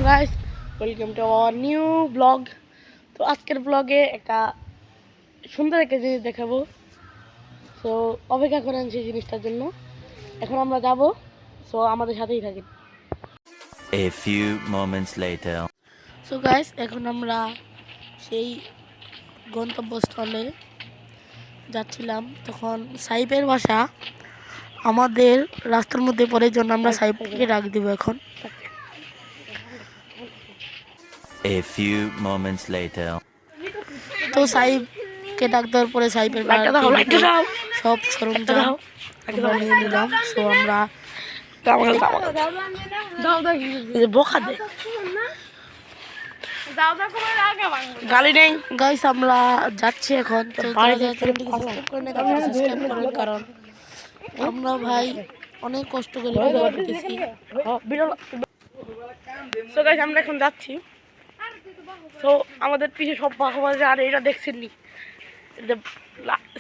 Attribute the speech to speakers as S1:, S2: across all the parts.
S1: Guys, welcome to our new blog. তো আজকের ব্লগে একটা সুন্দর একটা জিনিস দেখাবো। সো অপেক্ষা করেন সেই জিনিসটার জন্য। এখন আমরা যাব, সো আমাদের সাথেই থাকেন।
S2: A few moments later.
S1: So guys, এখন আমরা সেই গন্তব্যস্থলে যাচ্ছিলাম, তখন সাইবের বাসা আমাদের রাস্তার মধ্যে পড়ে, জন্য আমরা সাইবকে ডাক দিব এখন।
S2: A few moments later.
S1: তো সাইবকে ডাক দেওয়ার পরে সাইবের সব সরঞ্জাম আমরা নিয়ে নিলাম। সো আমরা বোকা দে গালি নেই গাইস, আমরা যাচ্ছি এখন। তো সাবস্ক্রাইব করেন, কারণ আমরা ভাই অনেক কষ্ট করে করতেছি। সো গাইস, আমরা এখন যাচ্ছি। তো আমাদের পিছিয়ে সব বাঘ বাজে, আর এটা দেখছেন নি,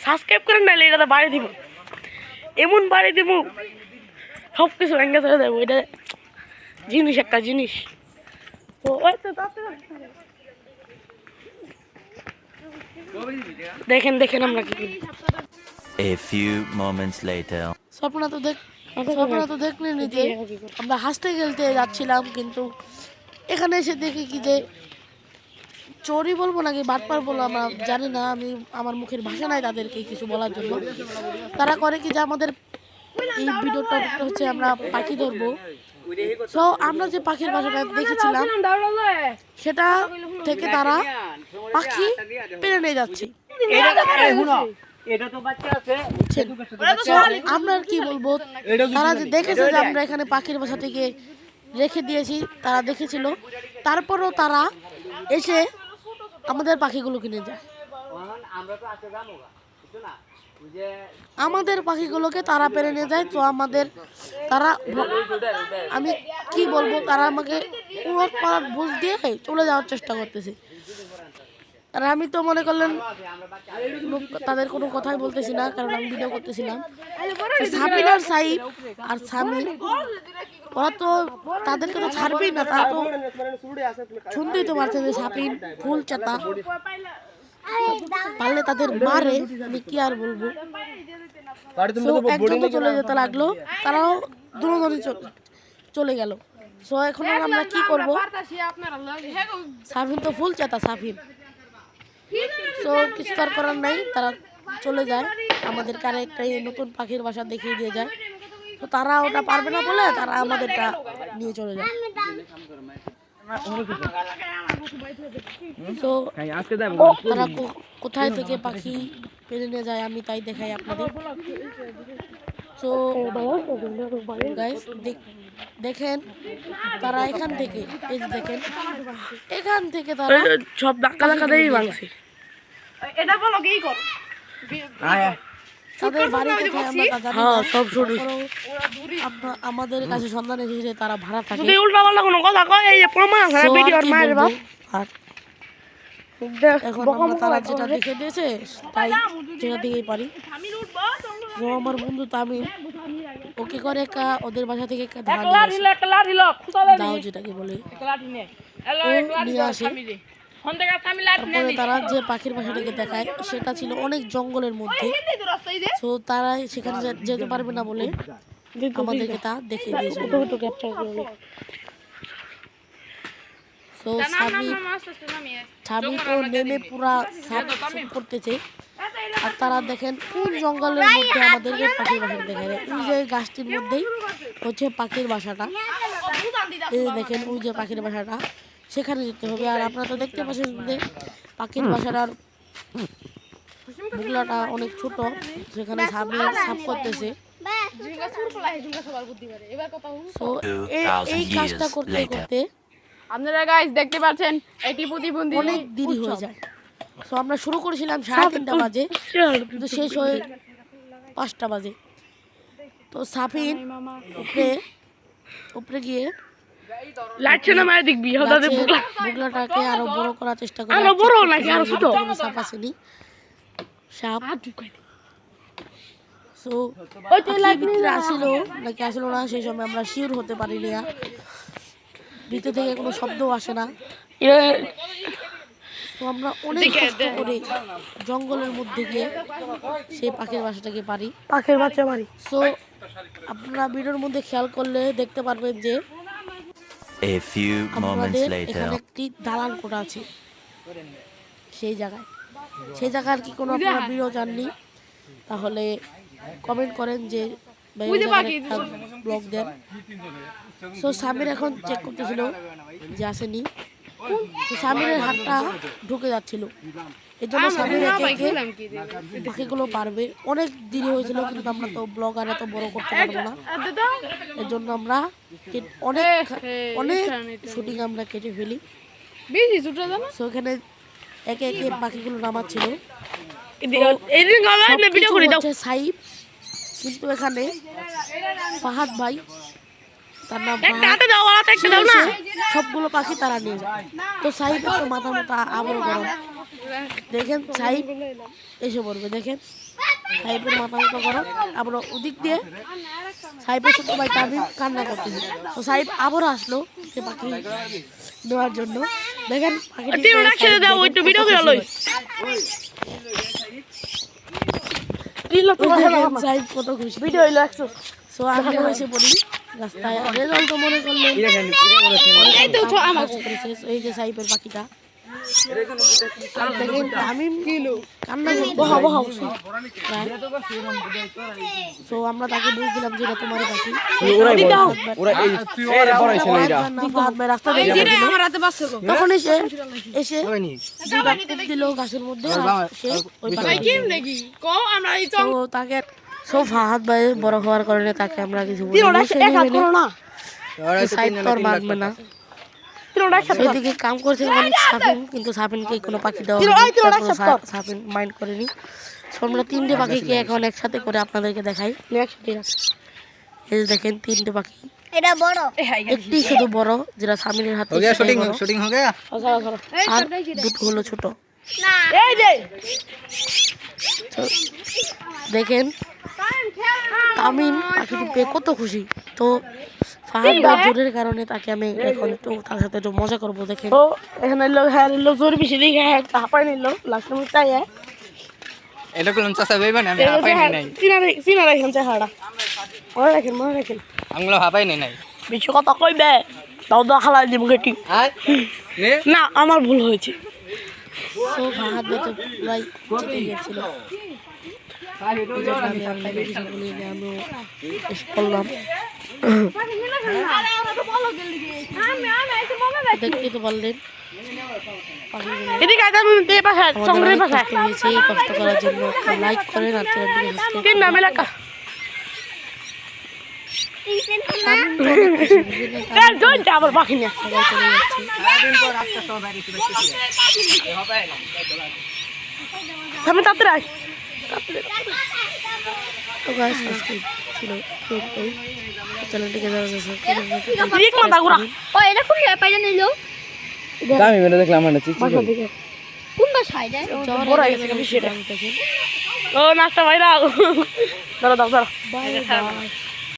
S1: সাবস্ক্রাইব করেন, নাহলে এটা বাড়ি দিব, এমন বাড়ি দিব সব কিছু ভেঙে চলে যাবো। এটা জিনিস, একটা জিনিস। তো দেখেন দেখেন আমরা কি করি।
S2: A few moments later.
S1: স্বপ্ন তো দেখলেন যে আমরা হাসতে খেলতে যাচ্ছিলাম, কিন্তু এখানে এসে দেখি কি যে চোরই বলবো নাকি বাটপার বলবো আমরা জানি না, আমি আমার মুখের ভাষা নাই তাদেরকে কিছু বলার জন্য। তারা করে কি যে আমাদের এই ভিডিওটা হচ্ছে আমরা পাখি ধরবো। সো আমরা যে পাখির বাসাটা দেখেছিলাম সেটা থেকে তারা পাখি পেরে নিয়ে যাচ্ছে। আমরা কি বলবো, তারা যে দেখেছে যে আমরা এখানে পাখির বাসা থেকে রেখে দিয়েছি, তারা দেখেছিল, তারপরও তারা এসে আমাদের পাখিগুলো কিনে যায়। আমাদের পাখিগুলোকে তারা পেরে নিয়ে যায়। তো তারা আমি কি বলবো, তারা আমাকে উড়ত পাড়ার বুঝ দিয়ে চলে যাওয়ার চেষ্টা করতেছে। আর আমি তো মনে করলেন তাদের কোনো কথাই বলতেছি না, কারণ আমি ভিডিও করতেছিলাম। সাবিন আর সাইব আর সামিন, ওরা তো তাদেরকে তো ছাড়বেই না, তারা তো শুনতেই তো পারছে যে সাবিন ফুল চাতা, পারলে তাদের মারে, আমি কি আর বলবো। একজন তো চলে যেতে লাগলো, তারাও দুজনই চলে গেল। সো এখন আমরা কি করব, সাফিন তো ফুল চাতা সাফিন। সো কিছু তার করার নাই, তারা চলে যায়, আমাদের কারে একটা নতুন পাখির বাসা দেখিয়ে দিয়ে যায়। তো তারা ওটা পারবে না বলে তারা আমাদেরটা নিয়ে চলে যায়। তো তারা কোথায় থেকে পাখি পেরে নিয়ে যায় আমি তাই দেখাই আপনাদের। তো গাইস দেখেন, তারা এখান থেকে, এই যে দেখেন, এখান থেকে তারা সব ধাক্কা ধাক্কা দিয়েই ভাঙছে। এটা বলো কি কর তাদের বাড়ি কোথায় আমরা তা জানি না, সব শুনি। আমাদের কাছে সন্ধান এসেছে তারা ভাড়া থাকে। যদি উল্টাপাল্টা কোনো কথা কয়, এই যে প্রমাণ আছে ভিডিওর মায়ের বাপ। এখন আমরা তারা যেটা দেখে দিয়েছে তাই যেটা দিকেই পারি। তো আমার বন্ধু তামিম ওকে করে ওদের বাসা থেকে একটা দাও যেটাকে বলে নিয়ে আসে। তারপরে তারা যে পাখির বাসাটাকে দেখায় সেটা ছিল অনেক জঙ্গলের মধ্যে। তো তারা সেখানে যেতে পারবে না বলে আমাদেরকে তা দেখিয়ে দিয়েছে। তো স্বামী তো নেমে পুরা সাপ করতেছে। আর তারা দেখেন কোন জঙ্গলের মধ্যে আমাদেরকে পাখির বাসা দেখায়, ওই যে গাছটির মধ্যেই হচ্ছে পাখির বাসাটা। এই দেখেন ওই যে পাখির বাসাটা, সেখানে যেতে হবে। আর আপনারা তো দেখতে পাচ্ছেন যে পাখির বাসাটার বুগলাটা অনেক ছোট, সেখানে সাপ করতেছে। এই কাজটা করতে করতে
S3: আপনারা গাইস দেখতে পাচ্ছেন এটি প্রতিবন্ধী
S1: অনেক দেরি হয়ে যায়। তো আমরা শুরু করেছিলাম 3:30 বাজে, কিন্তু শেষ হয়ে 5টা বাজে। তো সাফিন উপরে গিয়ে বুগলাটাকে আরো বড় করার চেষ্টা করে। আরো বড় নাকি আরো ছোট? সাপ আসেনি, সাপ সো ভিতরে আসিল নাকি আসলো না সেই সময় আমরা শিওর হতে পারি না। ভিতর থেকে কোনো শব্দও আসে না। তো আমরা অনেক কষ্ট করে জঙ্গলের মধ্যে গিয়ে সেই পাখির বাসাটাকে পারি,
S4: পাখির বাচ্চা বাড়ি।
S1: সো আপনারা ভিডিওর মধ্যে খেয়াল করলে দেখতে পারবেন যে
S2: A few moments
S1: আমাদের
S2: later.
S1: এখানে একটি দালান কোঠা আছে সেই জায়গার কি কোনো আপনারা ভিডিও জাননি তাহলে কমেন্ট করেন যে ভাই ওই জায়গার একটা ব্লগ দেন। সো সামির এখন চেক করতেছিল যে আসেনি, তো সামিরের হাতটা ঢুকে যাচ্ছিল, এই জন্য সামির একে একে পাখিগুলো পারবে। অনেক দেরি হয়েছিল কিন্তু আমরা তো ব্লগ আর এত বড় করতে পারবো না, এর জন্য আমরা অনেক অনেক শুটিং আমরা কেটে ফেলি। সো এখানে একে একে পাখিগুলো নামাচ্ছিল হচ্ছে সাইব, কিন্তু এখানে ফাহাদ ভাই, তার নাম সবগুলো পাখি তারা নিয়ে যায়। তো সাইবের তো মাথা মাথা আবারও গরম, দেখেন সাইব এসে পড়বে, দেখেন সাইবের মাথা মতো গরম। আবার ওদিক দিয়ে সাইবের ছোট ভাই তামিম কান্না করতেছে, তো সাইব আবারও আসলো সে পাখি নেওয়ার জন্য। দেখেন পাখিটি সাইব কত খুশি। সো আমি এসে পড়ি রাস্তায়, রেজাল্ট তো মনে করলে এই যে সাইবের পাখিটা দেখেন তামিম কান্না সো আমরা তাকে বুঝ দিলাম যে এটা তোমার পাখি। রাস্তা তখন এসে দুটা টিপ দিল গাছের মধ্যে, তাকে সো ফাহাদ ভাই বড় হওয়ার কারণে তাকে আমরা কিছু সাইড তো আর মানবে না। সেদিকে কাম করছে সাফিন, কিন্তু সাফিনকে কোনো পাখি দেওয়া সাফিন মাইন্ড করেনি। আমরা 3টে পাখিকে এখন একসাথে করে আপনাদেরকে দেখাই। এই যে দেখেন 3টে পাখি, একটি শুধু বড় যেটা সামিনের হাতে, আর দুটো হলো ছোট। দেখেন তামিম পাখিটি পেয়ে কত খুশি। তো ফাহাদ ভাই জোরের কারণে তাকে আমি এখন একটু তার সাথে একটু মজা করবো। দেখেন
S4: এখানে লোক জোর বেশি দিকে হাঁপাই নিল লাস্ট টাইম তাই
S5: এটা কোন চাচা ভাই মানে আমি হাঁপাই নাই
S4: চিনা রাখেন চেহারা মনে রাখেন
S5: আমগুলো হাঁপাই নাই
S4: বেশি কথা কইবে দাও দাও খালাই দিব গেটি না আমার ভুল হয়েছে।
S1: তো ফাহাদ ভাই তো প্রায় জিতে গিয়েছিল, করলাম দেখতে তো পারলেন কষ্ট করার জন্য লাইক করেন আর
S4: আবার পাখি নিয়ে আমি তাড়াতাড়ি আস।
S1: তো গাইস আজকে ছিল এই চ্যানেলটিকে যারা
S5: আমি বেটা দেখলাম মানে
S4: ও নাস্তা ভাইরা দাঁড়া দাঁড়া
S1: বাই বাই।